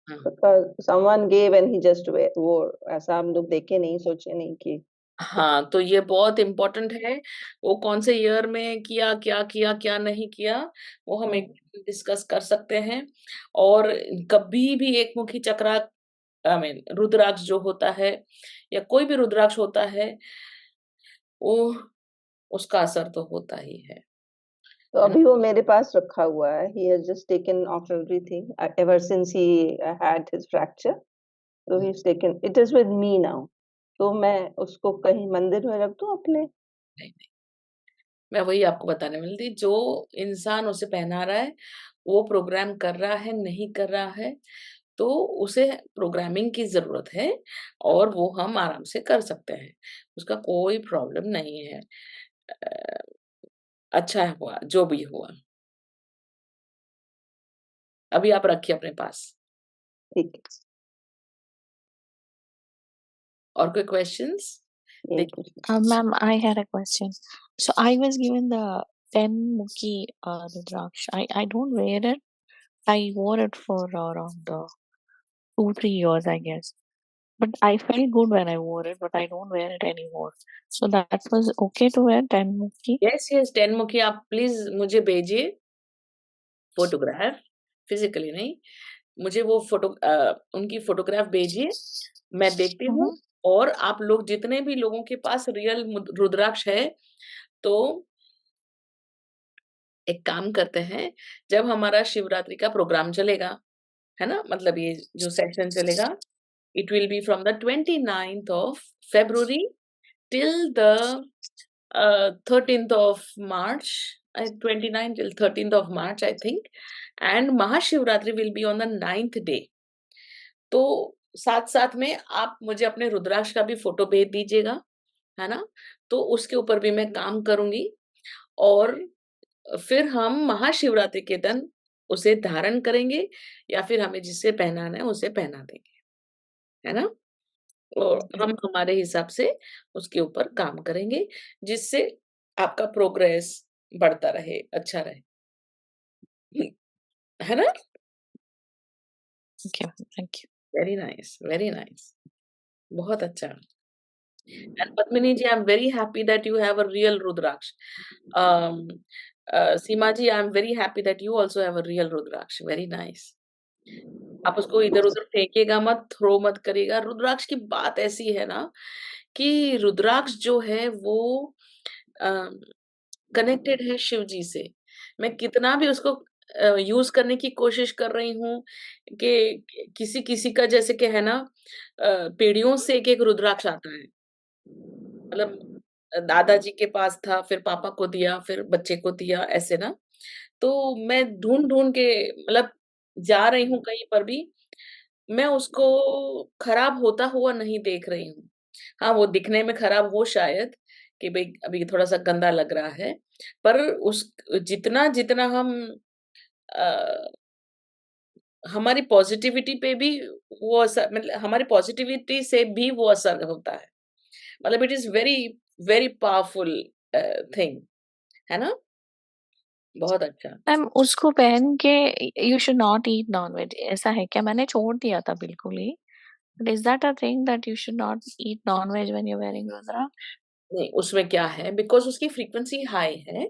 हाँ। because someone gave and he just wear, वो ऐसा हम लोग देखे नहीं, सोचे नहीं कि हाँ, तो ये बहुत इम्पोर्टेंट है, वो कौन से ईयर में किया, क्या नहीं किया, वो हम एक डिस्कस कर सकते हैं और कभी भी एक मुखी चक्रा आई मीन रुद्राक्ष जो होता है या कोई भी रुद्राक्ष होता है, वो उसका असर तो होता ही तो है ना? अभी वो मेरे पास रखा हुआ है, he has just taken off everything ever since he had his fracture, so he's taken, it is with me now, तो मैं उसको कहीं मंदिर में रख दूँ अपने? नहीं, नहीं, मैं वही आपको बताने वाली थी, जो इंसान उसे पहना रहा है, वो प्रोग्राम कर रहा है, नहीं कर रहा है, तो उसे प्रोग्रामिंग की ज़रूरत है और वो हम आराम से कर सकते हैं। उसका कोई प्रॉब्लम नहीं है। अ, अच्छा हुआ, जो भी हुआ। अभी आप रखिए अपने पास। ठीक है, और कोई क्वेश्चन्स? यही देखिए पूछना। Ma'am, I had a question. So I was given the 10 Mukhi Rudraksh. I don't wear it. I wore it for around 2-3 years, I guess. But I felt good when I wore it, but I don't wear it anymore. So that was okay to wear 10 Mukhi. Yes, yes 10 मुखी आप please मुझे भेजिए photograph, physically नहीं। मुझे वो उनकी photograph भेजिए, मैं देखती हूँ Mm-hmm. और आप लोग जितने भी लोगों के पास रियल रुद्राक्ष है, तो एक काम करते हैं, जब हमारा शिवरात्रि का प्रोग्राम चलेगा, है ना? मतलब ये जो सेशन चलेगा, it will be from the 29th of February till the 13th of March, 29 till 13th of March, I think, and Mahashivratri will be on the 9th day. तो साथ-साथ में आप मुझे अपने रुद्राक्ष का भी फ़ोटो भेज दीजिएगा, है ना? तो उसके ऊपर भी मैं काम करूँगी और फिर हम महाशिवरात्रि के दिन उसे धारण करेंगे या फिर हमें जिसे पहनाना है उसे पहना देंगे, है ना? और हम हमारे हिसाब से उसके ऊपर काम करेंगे, जिससे आपका प्रोग्रेस बढ़ता रहे, अच्छा रहे। है ना? Okay, thank you. Very nice, very nice. बहुत अच्छा। And Padmini ji, I am very happy that you have a real rudraksha. Um, Seema ji, I am very happy that you also have a real rudraksha. Very nice. आप उसको इधर-उधर फेंकिएगा मत, थ्रो मत करिएगा। रुद्राक्ष की बात ऐसी है ना कि रुद्राक्ष जो है वो अ, कनेक्टेड है शिव जी से। मैं कितना भी उसको यूज़ करने की कोशिश कर रही हूँ कि किसी-किसी का जैसे कि है ना पीढ़ियों से एक-एक रुद्राक्ष आता है। मतलब दादाजी के पास था, फिर पापा को दिया, फिर बच्चे को दिया, ऐसे ना। तो मैं ढूँढ-ढूँढ के मतलब जा रही हूँ कहीं पर भी, मैं उसको खराब होता हुआ नहीं देख रही हूँ। हाँ, वो दिखने में खराब हो शायद कि भई अभी थोड़ा-सा गंदा लग रहा है, पर उस जितना-जितना हम अ, हमारी पॉज़िटिविटी पे भी वो असर मतलब हमारी पॉज़िटिविटी से भी वो असर होता है। मतलब it is very, very powerful uh, thing, है ना? बहुत अच्छा। मैम उसको पहन के you should not eat nonveg, ऐसा है क्या? मैंने छोड़ दिया था बिल्कुल ही। But is that a thing that you should not eat nonveg when you are wearing rudraksha? नहीं, उसमें क्या है बिकॉज़ उसकी फ्रीक्वेंसी हाई है,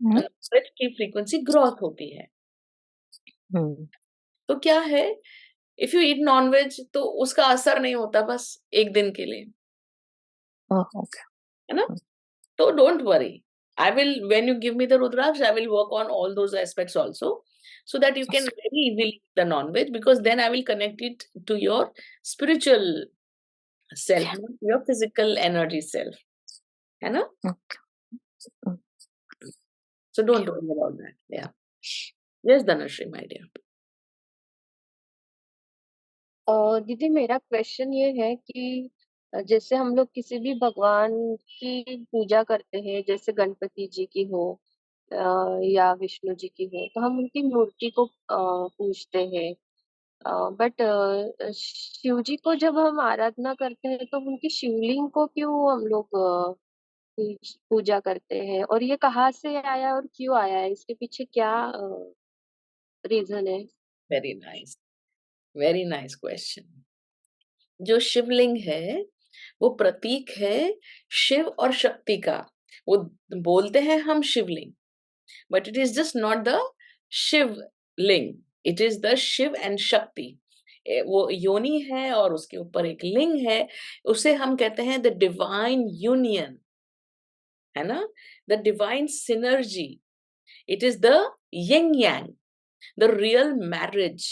हम्म। ब्रेथ की फ्रीक्वेंसी ग्रोथ होती है। हम्म। तो क्या है, इफ यू ईट नॉन-वेज तो उसका असर नहीं होता बस 1 दिन के लिए, ओह, ओके। है ना? So don't worry. I will, when you give me the Rudraksh, I will work on all those aspects also, so that you can very easily eat the non-veg, because then I will connect it to your spiritual self, not your physical energy self. है ना? So don't worry about that. Yeah. Yes, Dhanashree, my dear. दीदी मेरा question ये है कि जैसे हम लोग किसी भी भगवान की पूजा करते हैं, जैसे गणपति जी की हो या विष्णु जी की हो, तो हम उनकी मूर्ति को पूजते हैं। बट शिव जी को जब हम आराधना करते हैं तो उनकी शिवलिंग को क्यों हम लोग पूजा करते हैं, और ये कहाँ से आया और क्यों आया है, इसके पीछे क्या रीजन है? Very nice. Very nice question. जो शिवलिंग है, वो प्रतीक है शिव और शक्ति का। वो बोलते हैं हम शिवलिंग, but it is just not the Shiv लिंग, it is the Shiva and Shakti. वो योनि है और उसके ऊपर एक लिंग है, उसे हम कहते हैं द डिवाइन यूनियन, है ना? The divine synergy, it is the Ying Yang, the real marriage,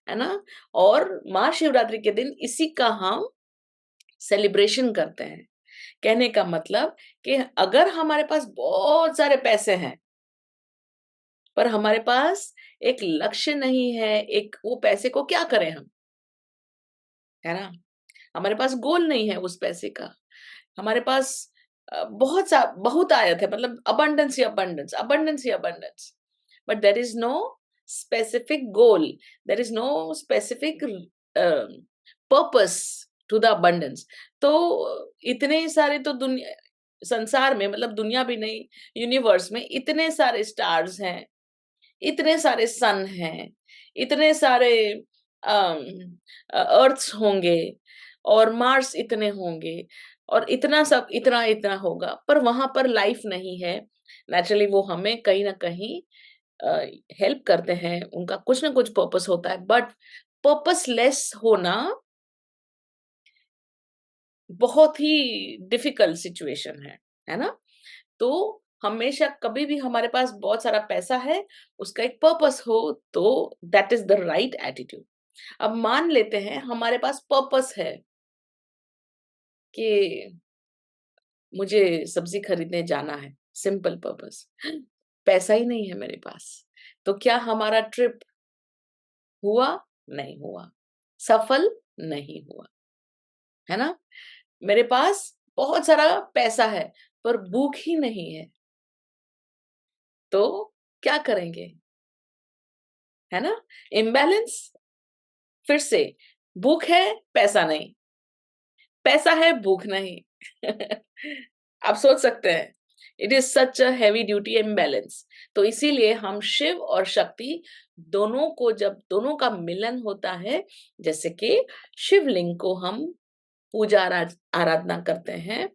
है ना? और महाशिवरात्रि के दिन इसी का हम सेलिब्रेशन करते हैं। कहने का मतलब कि अगर हमारे पास बहुत सारे पैसे हैं, पर हमारे पास एक लक्ष्य नहीं है, एक वो पैसे को क्या करें हम, है ना? हमारे पास गोल नहीं है उस पैसे का। हमारे पास बहुत आयत है, मतलब अबंडेंस ही अबंडेंस, अबंडेंस ही abundance. But there is no specific goal, there is no specific purpose to the abundance. तो इतने सारे तो दुनिया संसार में, मतलब दुनिया भी नहीं, यूनिवर्स में इतने सारे स्टार्स हैं, इतने सारे सन हैं, इतने सारे अर्थ्स होंगे और मार्स इतने होंगे और इतना सब इतना-इतना होगा, पर वहाँ पर लाइफ नहीं है। नेचुरली वो हमें कहीं न कहीं अ, हेल्प करते हैं, उनका कुछ न कुछ पर्पस होता है, बट पर्पसलेस होना बहुत ही डिफिकल्ट सिचुएशन है ना? तो हमेशा कभी भी हमारे पास बहुत सारा पैसा है, उसका एक पर्पस हो, तो that is the right attitude. अब मान लेते हैं हमारे पास पर्पस है कि मुझे सब्ज़ी खरीदने जाना है, सिंपल पर्पस। पैसा ही नहीं है मेरे पास, तो क्या हमारा ट्रिप हुआ? नहीं हुआ, सफल नहीं हुआ, है ना? मेरे पास बहुत सारा पैसा है, पर भूख ही नहीं है, तो क्या करेंगे? है ना? इम्बैलेंस, फिर से भूख है, पैसा नहीं, पैसा है, भूख नहीं। आप सोच सकते हैं, it is such a heavy duty imbalance. तो इसीलिए हम शिव और शक्ति दोनों को, जब दोनों का मिलन होता है, जैसे कि शिवलिंग को हम पूजा आराधना करते हैं,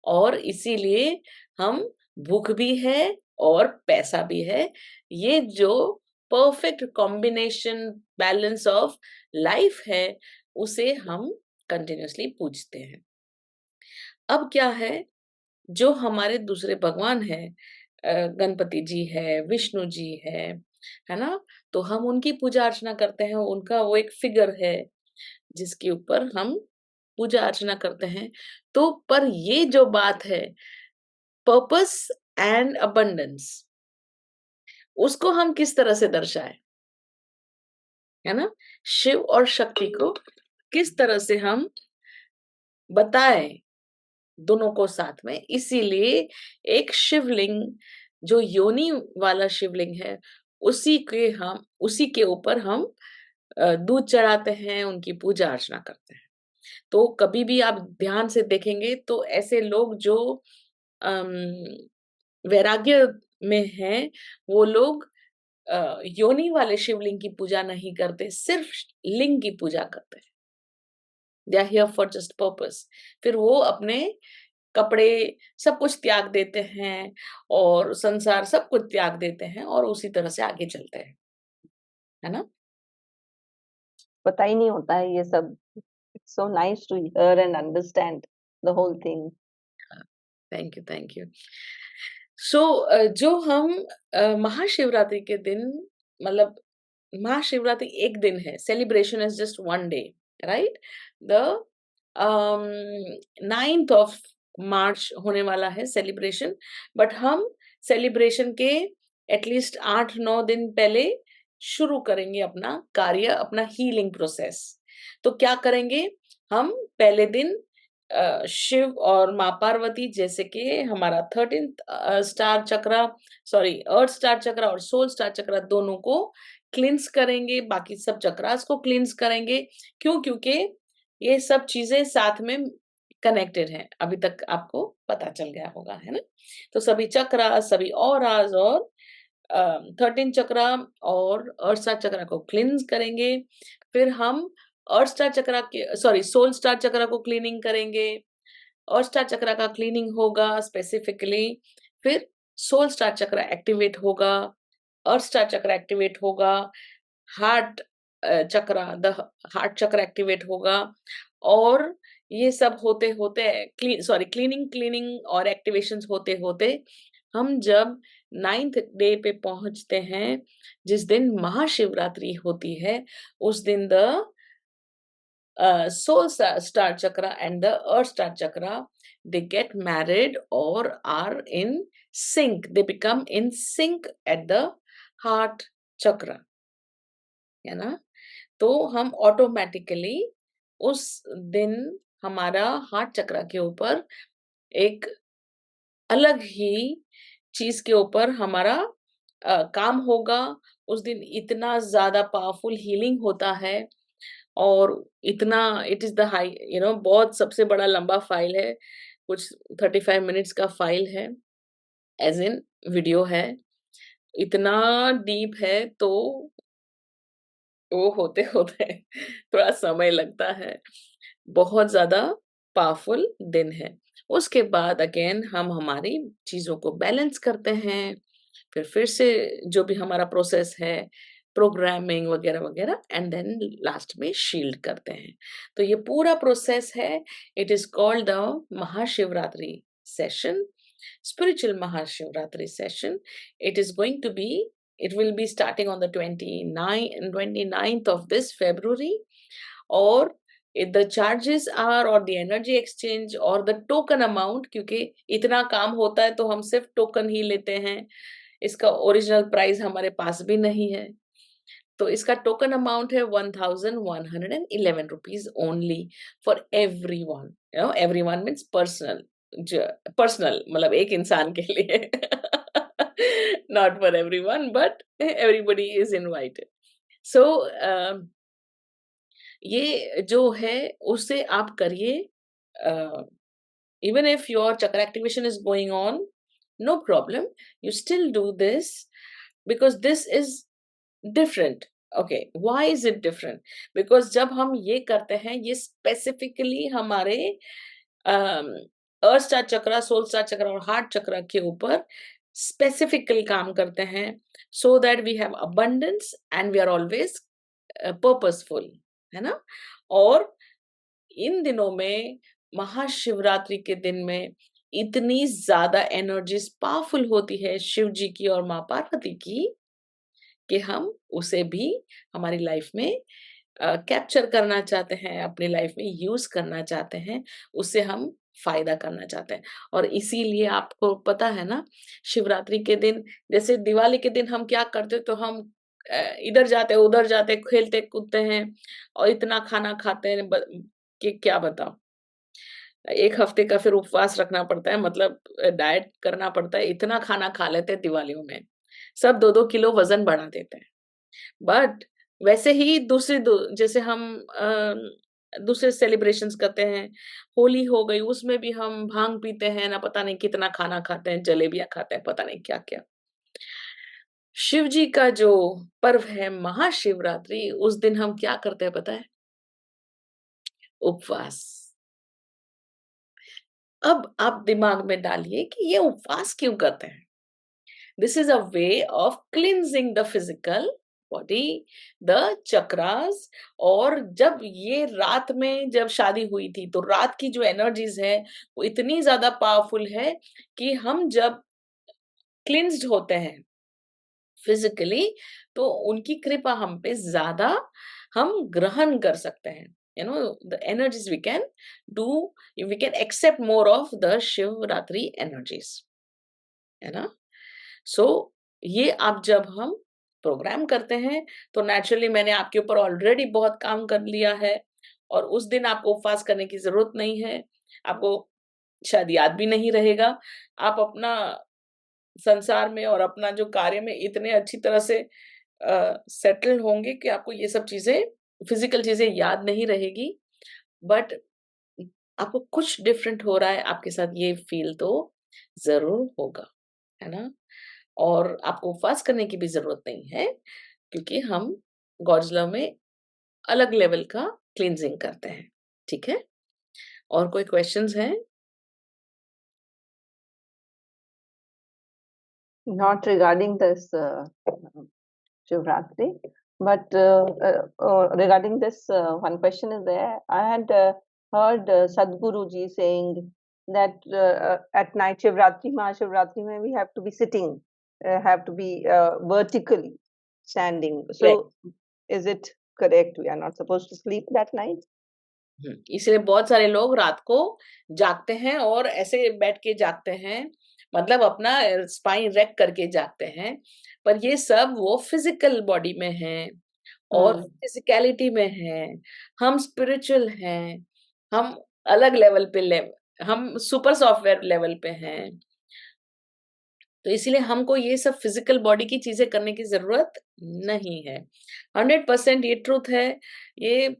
और इसीलिए हम भूख भी है और पैसा भी है। ये जो perfect combination balance of life है, उसे हम कंटिन्यूअसली पूजते हैं। अब क्या है, जो हमारे दूसरे भगवान हैं, गणपति जी है, विष्णु जी है ना? तो हम उनकी पूजा अर्चना करते हैं, उनका वो एक फिगर है जिसके ऊपर हम पूजा अर्चना करते हैं। तो पर ये जो बात है, पर्पस एंड अबंडेंस, उसको हम किस तरह से दर्शाएं, है ना? शिव और शक्ति को किस तरह से हम बताएं दोनों को साथ में। इसीलिए एक शिवलिंग, जो योनि वाला शिवलिंग है, उसी के ऊपर हम दूध चढ़ाते हैं, उनकी पूजा अर्चना करते हैं। तो कभी भी आप ध्यान से देखेंगे तो ऐसे लोग जो अम, वैराग्य में हैं, वो लोग योनि वाले शिवलिंग की पूजा नहीं करते, सिर्फ लिंग की पूजा करते हैं। They are here for just purpose. फिर वो अपने कपड़े सब कुछ त्याग देते हैं, और संसार सब कुछ त्याग देते हैं, और उसी तरह से आगे चलते हैं, है ना? पता ही नहीं होता है ये सब। It's so nice to hear and understand the whole thing. Thank you, thank you. So जो हम महाशिवरात्रि के दिन, मतलब महाशिवरात्रि एक दिन है, celebration is just one day, right? The 9th of March होने वाला है सेलिब्रेशन, बट हम सेलिब्रेशन के एटलीस्ट 8-9 दिन पहले शुरू करेंगे अपना कार्य, अपना हीलिंग प्रोसेस। तो क्या करेंगे हम? पहले दिन शिव और माँ पार्वती, जैसे कि हमारा 13th स्टार चक्रा, सॉरी अर्थ स्टार चक्रा और सोल स्टार चक्रा, दोनों को क्लींस करेंगे, बाकी सब चक्रास को क्लींस करेंगे। क्यों? क्योंकि ये सब चीजें साथ में कनेक्टेड हैं, अभी तक आपको पता चल गया होगा, है ना? तो सभी चक्रा, सभी ऑरास और 13 चक्रा और अर्थ स्टार चक्रा को क्लींस करेंगे। फिर हम अर्थ स्टार चक्रा के, सॉरी सोल स्टार चक्रा को क्लीनिंग करेंगे। अर्थ स्टार चक्रा का क्लीनिंग होगा स्पेसिफिकली, फिर सोल स्टार चक्रा एक्टिवेट होगा, अर्थ स्टार चक्रा एक्टिवेट होगा, हार्ट चक्रा, द हार्ट चक्र एक्टिवेट होगा, और ये सब होते होते क्लीनिंग और एक्टिवेशंस होते होते हम जब 9th डे पे पहुंचते हैं, जिस दिन महाशिवरात्रि होती है, उस दिन the soul star chakra and the earth star chakra, they get married or are in sync. They become in sync at the heart chakra, है ना? तो हम ऑटोमेटिकली उस दिन हमारा हार्ट चक्रा के ऊपर एक अलग ही चीज के ऊपर हमारा काम होगा। उस दिन इतना ज्यादा पावरफुल हीलिंग होता है, और इतना इट इज द हाई, बहुत सबसे बड़ा लंबा फाइल है, कुछ 35 मिनट्स का फाइल है, एज इन वीडियो है, इतना डीप है। तो वो होते होते थोड़ा समय लगता है, बहुत ज्यादा पावरफुल दिन है। उसके बाद अगेन हम हमारी चीजों को बैलेंस करते हैं, फिर से जो भी हमारा प्रोसेस है, प्रोग्रामिंग वगैरह वगैरह, एंड देन लास्ट में शील्ड करते हैं। तो ये पूरा प्रोसेस है, it is called the Mahashivratri session, spiritual Mahashivratri session. It is going to be, it will be starting on the 29th of this February, or if the charges are, or the energy exchange or the token amount, क्योंकि इतना काम होता है तो हम सिर्फ token ही लेते हैं, इसका ओरिजिनल प्राइस हमारे पास भी नहीं है। तो इसका टोकन अमाउंट है 1111 rupees only for everyone. Everyone means personal, personal मतलब एक इंसान के लिए, not for everyone, but everybody is invited. So ये जो है उससे आप करिए, even if your chakra activation is going on, no problem, you still do this because this is different. Okay, why is it different? Because जब हम ये करते हैं, ये specifically हमारे अर्थ स्टार चक्रा, सोल स्टार चक्रा और हार्ट चक्रा के ऊपर स्पेसिफिकली काम करते हैं, so that we have abundance and we are always purposeful, है ना? और इन दिनों में, महाशिवरात्रि के दिन में, इतनी ज्यादा एनर्जीज पावरफुल होती है शिव जी की और माँ पार्वती की, कि हम उसे भी हमारी लाइफ में कैप्चर करना चाहते हैं, अपनी लाइफ में यूज करना चाहते हैं, उससे हम फायदा करना चाहते हैं। और इसीलिए आपको पता है ना, शिवरात्रि के दिन, जैसे दिवाली के दिन हम क्या करते, तो हम इधर जाते उधर जाते, खेलते कूदते हैं और इतना खाना खाते हैं कि क्या बताओ। 1 हफ्ते का फिर उपवास रखना पड़ता है, मतलब डाइट करना पड़ता है, इतना खाना खा लेते हैं दिवालियों में, सब 2-2 किलो वजन बढ़ा देते हैं। बट वैसे ही जैसे हम दूसरे सेलिब्रेशंस करते हैं, होली हो गई, उसमें भी हम भांग पीते हैं, ना पता नहीं कितना खाना खाते हैं, जलेबियाँ खाते हैं, पता नहीं क्या-क्या। शिव जी का जो पर्व है महाशिवरात्रि, उस दिन हम क्या करते हैं पता है? उपवास। अब आप दिमाग में डालिए कि ये उपवास क्यों करते हैं? This is a way of cleansing the physical body, the chakras। और जब ये रात में जब शादी हुई थी, तो रात की जो एनर्जीज है वो इतनी ज्यादा पावरफुल है कि हम जब क्लिंस्ड होते हैं फिजिकली, तो उनकी कृपा हम पे ज्यादा हम ग्रहण कर सकते हैं। You know, the energies we can do, we can accept more of the Shivaratri energies, है ना? सो ये आप जब हम प्रोग्राम करते हैं, तो नेचुरली मैंने आपके ऊपर ऑलरेडी बहुत काम कर लिया है, और उस दिन आपको उपवास करने की जरूरत नहीं है, आपको शायद याद भी नहीं रहेगा। आप अपना संसार में और अपना जो कार्य में इतने अच्छी तरह से सेटल होंगे कि आपको ये सब चीजें, फिजिकल चीजें याद नहीं रहेगी। बट आपको कुछ डिफरेंट हो रहा है आपके साथ, ये फील तो जरूर होगा, है ना? और आपको उपवास करने की भी जरूरत नहीं है, क्योंकि हम गॉड्स लव में अलग लेवल का क्लींजिंग करते हैं। ठीक है? और कोई क्वेश्चंस हैं? Not regarding this Shivratri, but regarding this, one question is there. I had heard Sadhguru ji saying that at night Shivratri, Mahashivratri, mein we have to be sitting, have to be vertically standing. So, is it correct? We are not supposed to sleep that night? इसलिए बहुत सारे लोग रात को जागते हैं और ऐसे बैठ के जागते हैं, मतलब अपना स्पाइन रेक करके जागते हैं। पर ये सब वो फिजिकल बॉडी में है और फिजिकलिटी में है। हम स्पिरिचुअल हैं, हम अलग लेवल पे हम सुपर सॉफ्टवेयर लेवल पे हैं। तो इसीलिए हमको ये सब फिजिकल बॉडी की चीजें करने की जरूरत नहीं है। 100% ये ट्रूथ है, ये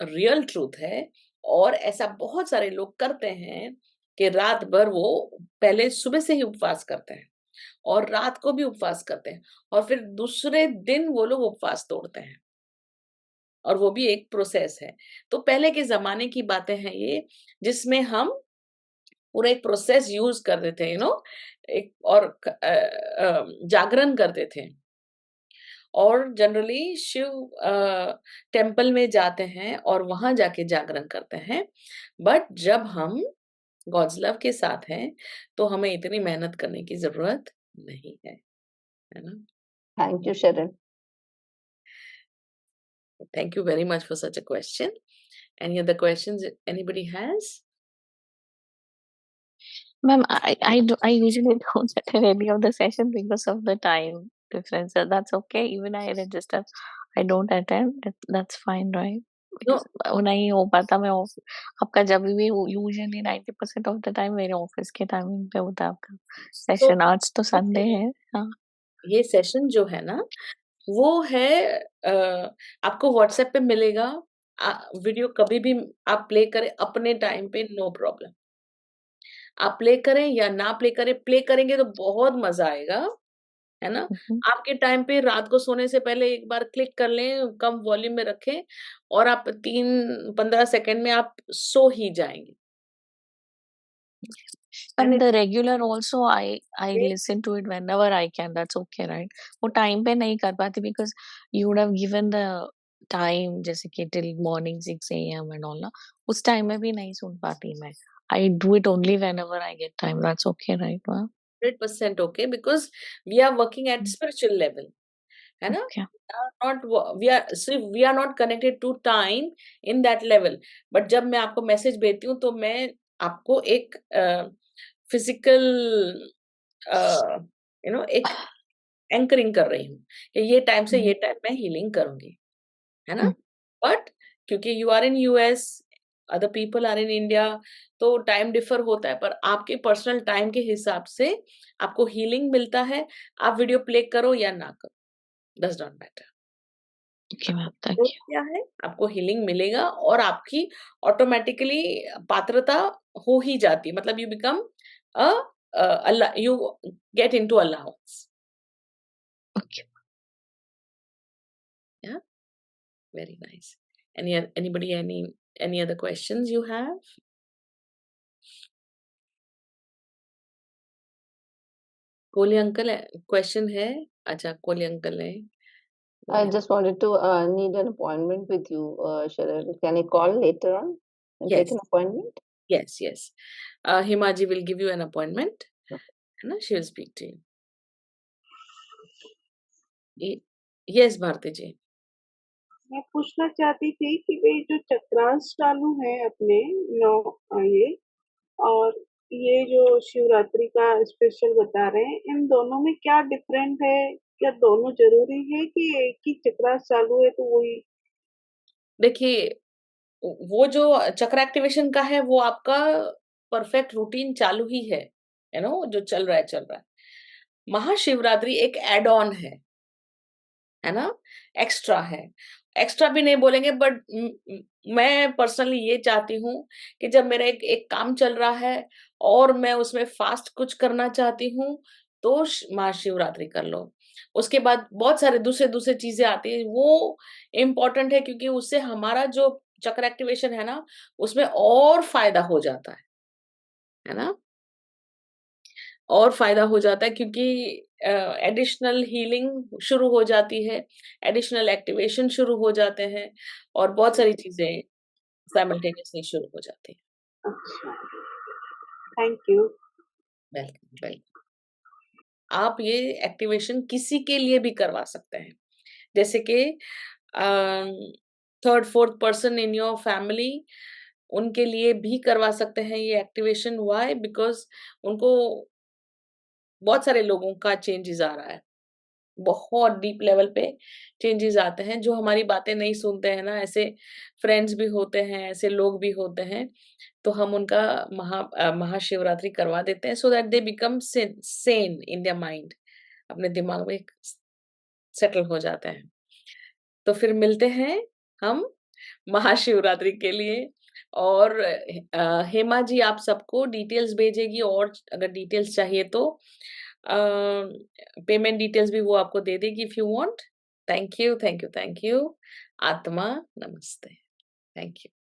रियल ट्रूथ है। और ऐसा बहुत सारे लोग करते हैं कि रात भर वो पहले सुबह से ही उपवास करते हैं और रात को भी उपवास करते हैं, और फिर दूसरे दिन वो लोग उपवास तोड़ते हैं, और वो भी एक प्रोसेस है। तो पहले के जमाने की बातें हैं ये, जिसमें हम पूरा एक प्रोसेस यूज करते थे, एक और जागरण करते थे। और जनरली शिव टेम्पल में जाते हैं और वहां जाके जागरण करते हैं। बट जब हम गॉड्स लव के साथ हैं, तो हमें इतनी मेहनत करने की जरूरत नहीं है ना? Thank you, Sharon. Thank you very much for such a question. Any other questions anybody has? Ma'am, I usually don't attend any of the sessions because of the time difference. So that's okay. Even I register, I don't attend. That's fine, right? Because नहीं हो पाता, मैं आपका जब भी usually 90% of the time मेरे office के timing पे होता है आपका सेशन। आज तो संडे है। हाँ, ये सेशन जो है ना, वो है आपको व्हाट्सएप पे मिलेगा। वीडियो कभी भी आप प्ले करें अपने टाइम पे, नो प्रॉब्लम। आप प्ले करें या ना प्ले करें, प्ले करेंगे तो बहुत मज़ा आएगा, है ना? Mhm. आपके टाइम पे रात को सोने से पहले एक बार क्लिक कर लें, कम वॉल्यूम में रखें और आप 3-15 सेकंड में आप सो ही जाएँगे। And मैंने the regular also I ये listen to it whenever I can. That's okay, right? वो time पे नहीं कर पाती because you would have given the time जैसे कि till morning 6 a.m. and all ना, उस time में भी नहीं सुन पाती मैं. I do it only whenever I get time. That's okay, right? Wow. 100% okay because we are working at spiritual level, है ना? Okay. We are not connected to time in that level. But जब मैं आपको message भेजती हूँ तो मैं आपको एक फिजिकल एक एंकरिंग कर रही हूँ कि ये टाइम से ये टाइम मैं हीलिंग करूँगी, है ना? Mm. बट क्योंकि you are in US, other people are in India, तो टाइम डिफर होता है, पर आपके पर्सनल टाइम के हिसाब से आपको हीलिंग मिलता है। आप वीडियो प्ले करो या ना करो, does not matter. Okay, ma'am. Thank तो you. क्या है, आपको हीलिंग मिलेगा और आपकी ऑटोमेटिकली पात्रता हो ही जाती है, मतलब you become a Allah, you get into allowance. Okay. या very nice. Anybody, any other questions you have? Kohli uncle question है? अच्छा, कोहली अंकल है। I just wanted to need an appointment with you, Cheryl. Can I call later on and take Yes, an appointment? yes. Himaji will give you an appointment, है ना? She will speak to you. Yes, Bharti जी। मैं पूछना चाहती थी कि वे जो चक्रांश चालू है अपने ये और ये जो शिवरात्रि का स्पेशल बता रहे हैं, इन दोनों में क्या डिफरेंट है? क्या दोनों जरूरी है कि एक ही चक्रांश चालू है तो वही? देखिए, वो जो चक्र एक्टिवेशन का है वो आपका परफेक्ट रूटीन चालू ही है, जो चल रहा है। महाशिवरात्रि एक एड ऑन है ना? एक्स्ट्रा है। एक्स्ट्रा भी नहीं बोलेंगे, बट मैं पर्सनली ये चाहती हूँ कि जब मेरा एक एक काम चल रहा है और मैं उसमें फास्ट कुछ करना चाहती हूँ, तो महाशिवरात्रि कर लो। उसके बाद बहुत सारे दूसरे चीजें आती है, वो इम्पोर्टेंट है क्योंकि उससे हमारा जो चक्र एक्टिवेशन है ना, उसमें और फायदा हो जाता है ना? और फायदा हो जाता है क्योंकि एडिशनल हीलिंग शुरू हो जाती है, एडिशनल एक्टिवेशन शुरू हो जाते हैं और बहुत सारी चीजें साइमल्टेनियसली शुरू हो जाती हैं। अच्छा, थैंक यू। Welcome, welcome. आप ये एक्टिवेशन किसी के लिए भी करवा सकते हैं, जैसे कि third fourth person in your family, उनके लिए भी करवा सकते हैं ये एक्टिवेशन। व्हाई? बिकॉज उनको बहुत सारे लोगों का चेंजेस आ रहा है, बहुत डीप लेवल पे चेंजेस आते हैं, जो हमारी बातें नहीं सुनते हैं ना, ऐसे फ्रेंड्स भी होते हैं, ऐसे लोग भी होते हैं, तो हम उनका महाशिवरात्रि करवा देते हैं, so that they become Sen in their mind, अपने दिमाग में सेटल हो जाते हैं। तो फिर मिलते हैं हम महाशिवरात्रि के लिए। और हेमा जी आप सबको डिटेल्स भेजेगी, और अगर डिटेल्स चाहिए तो पेमेंट डिटेल्स भी वो आपको दे देगी if you want. Thank you. आत्मा नमस्ते। Thank you.